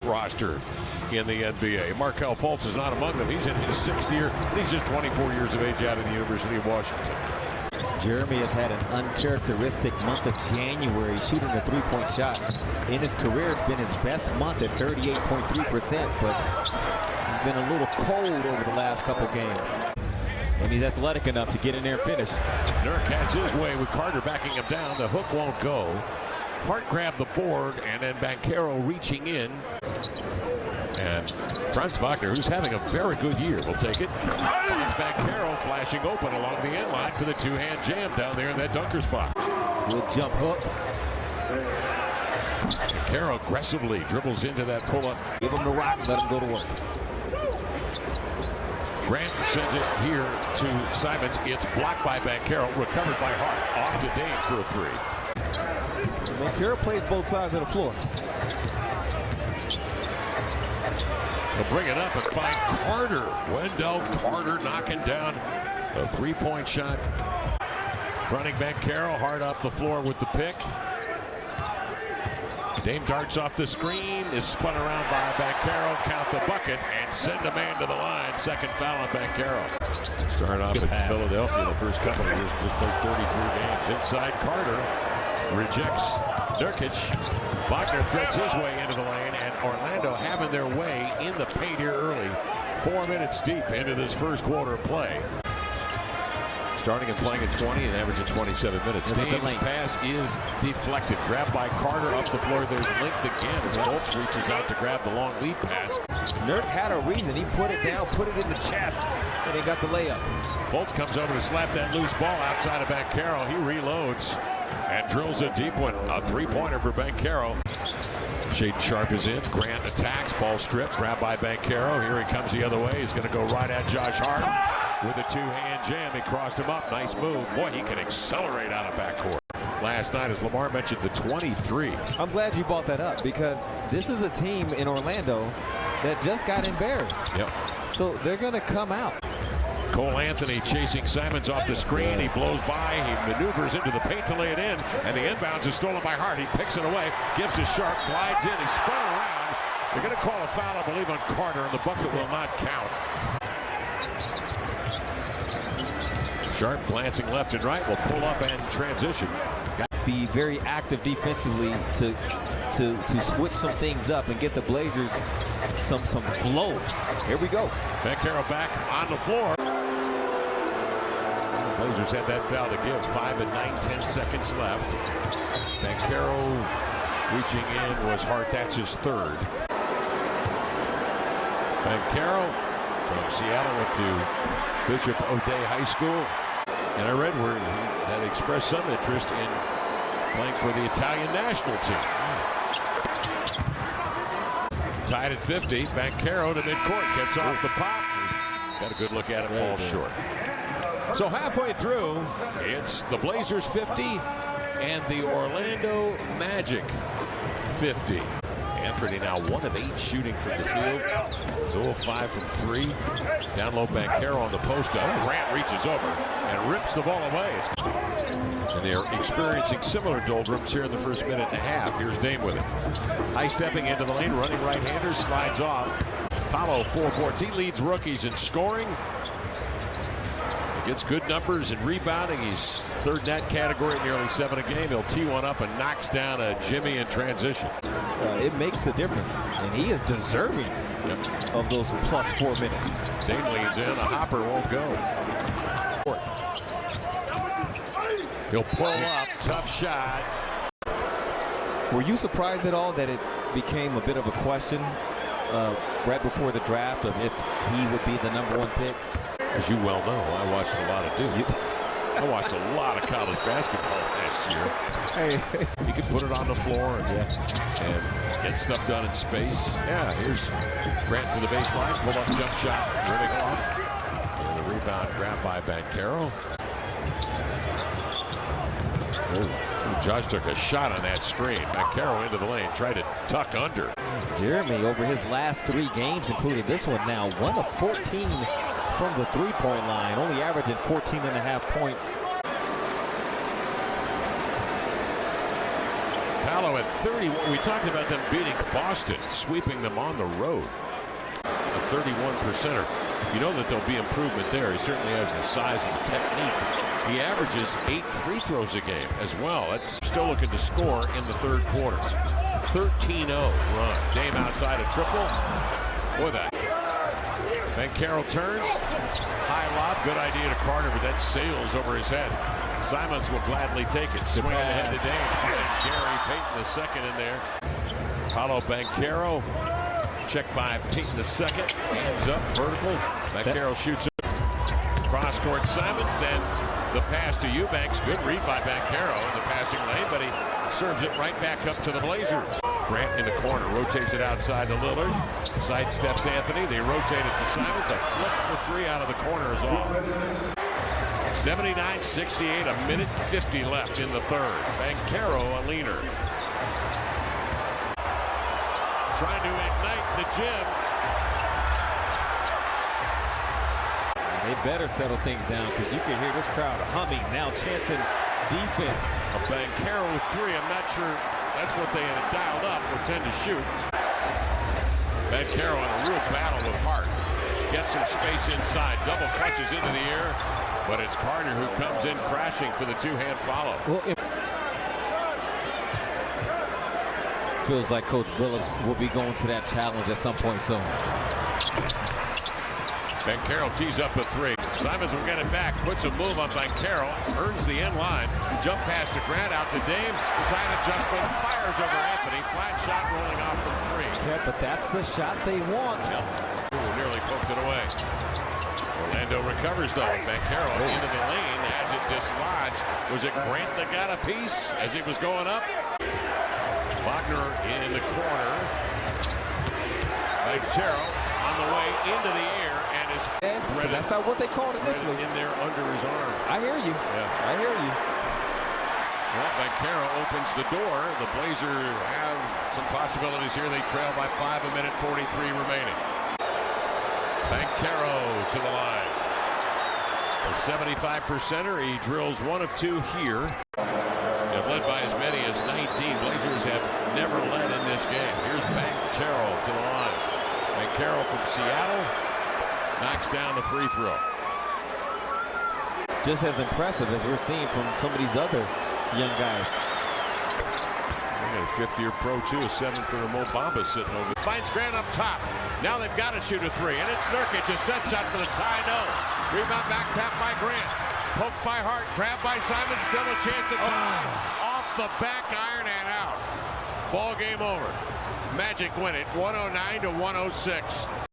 roster in the NBA. Markelle Fultz is not among them. He's in his 6th year, and he's just 24 years of age out of the University of Washington. Jeremy has had an uncharacteristic month of January shooting a three-point shot. In his career, it's been his best month at 38.3%, but he's been a little cold over the last couple games. And he's athletic enough to get in there and finish. Nurk has his way with Carter backing him down. The hook won't go. Hart grabbed the board, and then Banchero reaching in. And Franz Wagner, who's having a very good year, will take it. Banchero flashing open along the end line for the two-hand jam down there in that dunker spot. Good jump hook. Banchero aggressively dribbles into that pull-up. Give him the rock, let him go to work. Grant sends it here to Simons. It's blocked by Banchero, recovered by Hart. Off to Dame for a three. Banchero plays both sides of the floor. They'll bring it up and find Carter. Wendell Carter knocking down a three-point shot. Fronting Banchero, hard up the floor with the pick. Dame darts off the screen, is spun around by Banchero, count the bucket, and send a man to the line. Second foul on Banchero. Started off in Philadelphia the first couple of years, just played 33 games. Inside Carter, rejects Nurkic. Wagner threads his way into the lane, and Orlando having their way in the paint here early. 4 minutes deep into this first quarter of play. Starting and playing at 20 and averaging 27 minutes. Dame's pass is deflected. Grabbed by Carter up the floor. There's linked again as Fultz reaches out to grab the long lead pass. Nurk had a reason. He put it down, put it in the chest, and he got the layup. Fultz comes over to slap that loose ball outside of Banchero. He reloads and drills a deep one. A three-pointer for Banchero. Shaden Sharp is in. Grant attacks. Ball stripped. Grabbed by Banchero. Here he comes the other way. He's going to go right at Josh Hart with a two-hand jam. He crossed him up. Nice move. Boy, he can accelerate out of backcourt. Last night, as Lamar mentioned, the 23. I'm glad you brought that up because this is a team in Orlando that just got embarrassed. Yep. So they're going to come out. Cole Anthony chasing Simons off the screen. He blows by. He maneuvers into the paint to lay it in. And the inbounds is stolen by Hart. He picks it away. Gives to Sharp. Glides in. He's spun around. They're going to call a foul, I believe, on Carter. And the bucket will not count. Sharp glancing left and right. Will pull up and transition. Be very active defensively to switch some things up and get the Blazers some flow. Here we go. Banchero back on the floor. The Blazers had that foul to give. 5 and 9, 10 seconds left. Banchero reaching in was Hart. That's his third. Banchero from Seattle went to Bishop O'Day High School. And I read where he had expressed some interest in playing for the Italian national team. Tied at 50. Banchero to midcourt. Gets off the pop. Got a good look at it. Falls short. So halfway through, it's the Blazers 50 and the Orlando Magic 50. Anthony now 1 of 8 shooting from the field. 0 of 5 from 3. Down low, Banchero on the post up. Grant reaches over and rips the ball away. And they're experiencing similar doldrums here in the first minute and a half. Here's Dame with it. High stepping into the lane, running right-hander, slides off. Paolo 4 boards. He leads rookies in scoring. He gets good numbers in rebounding. He's third in that category, nearly 7 a game. He'll tee one up and knocks down a Jimmy in transition. It makes a difference, and he is deserving of those plus 4 minutes. Dame leans in. A hopper won't go. He'll pull up. Tough shot. Were you surprised at all that it became a bit of a question right before the draft of if he would be the #1 pick? As you well know, I watched a lot of Duke. I watched a lot of college basketball last year. Hey, he can put it on the floor and get stuff done in space. Yeah, here's Grant to the baseline. Pull up jump shot. Rimming off. And the rebound grabbed by Banchero. Josh took a shot on that screen. Banchero into the lane. Tried to tuck under. Jeremy, over his last 3 games, including this one now, 1 of 14 from the three-point line, only averaging 14.5 points. Paolo at 30. We talked about them beating Boston, sweeping them on the road. A 31%er. You know that there'll be improvement there. He certainly has the size and the technique. He averages 8 free throws a game as well. That's still looking to score in the third quarter. 13-0 run. Dame outside a triple. Boy, that. Banchero turns. High lob. Good idea to Carter, but that sails over his head. Simons will gladly take it. Swing ahead to Dame. Finds Gary Payton the second in there. Paolo Banchero. Checked by Payton the second. Hands up, vertical. Banchero shoots it. Cross court Simons. Then the pass to Eubanks. Good read by Banchero in the passing lane, but he serves it right back up to the Blazers. Grant in the corner. Rotates it outside to Lillard. Sidesteps Anthony. They rotate it to Simons. A flip for three out of the corner is off. 79-68. A minute 50 left in the third. Banchero a leaner. Trying to ignite the gym. They better settle things down because you can hear this crowd humming now, chanting defense. A Banchero three. I'm not sure that's what they had dialed up or tend to shoot. Banchero in a real battle with Hart. Gets some space inside. Double clutches into the air. But it's Carter who comes in crashing for the two-hand follow. Well, feels like Coach Billups will be going to that challenge at some point soon. Banchero tees up a three. Simons will get it back. Puts a move on Banchero. Earns the end line. Jump pass to Grant out to Dame. Side adjustment. Fires over Anthony. Flat shot rolling off from three. Yeah, but that's the shot they want. Yep. Ooh, nearly poked it away. Orlando recovers though. Banchero into the lane as it dislodged. Was it Grant that got a piece as he was going up? Wagner in the corner. Banchero on the way into the air and is threaded. That's not what they called initially. In there under his arm. I hear you. Yeah. I hear you. Well, Banchero opens the door. The Blazers have some possibilities here. They trail by 5, a minute 43 remaining. Banchero to the line. A 75%er. He drills 1 of 2 here. They've led by as many as 19. Blazers have never led in this game. Here's Banchero to the line. Banchero from Seattle knocks down the free throw. Just as impressive as we're seeing from some of these other young guys. A fifth-year pro too, a 7-footer Mo Bamba sitting over. Finds Grant up top. Now they've got to shoot a three, and it's Nurkic. A set shot for the tie. No. Rebound back tap by Grant. Poked by Hart. Grabbed by Simon. Still a chance to tie. Off the back iron and out. Ball game over. Magic win it 109-106.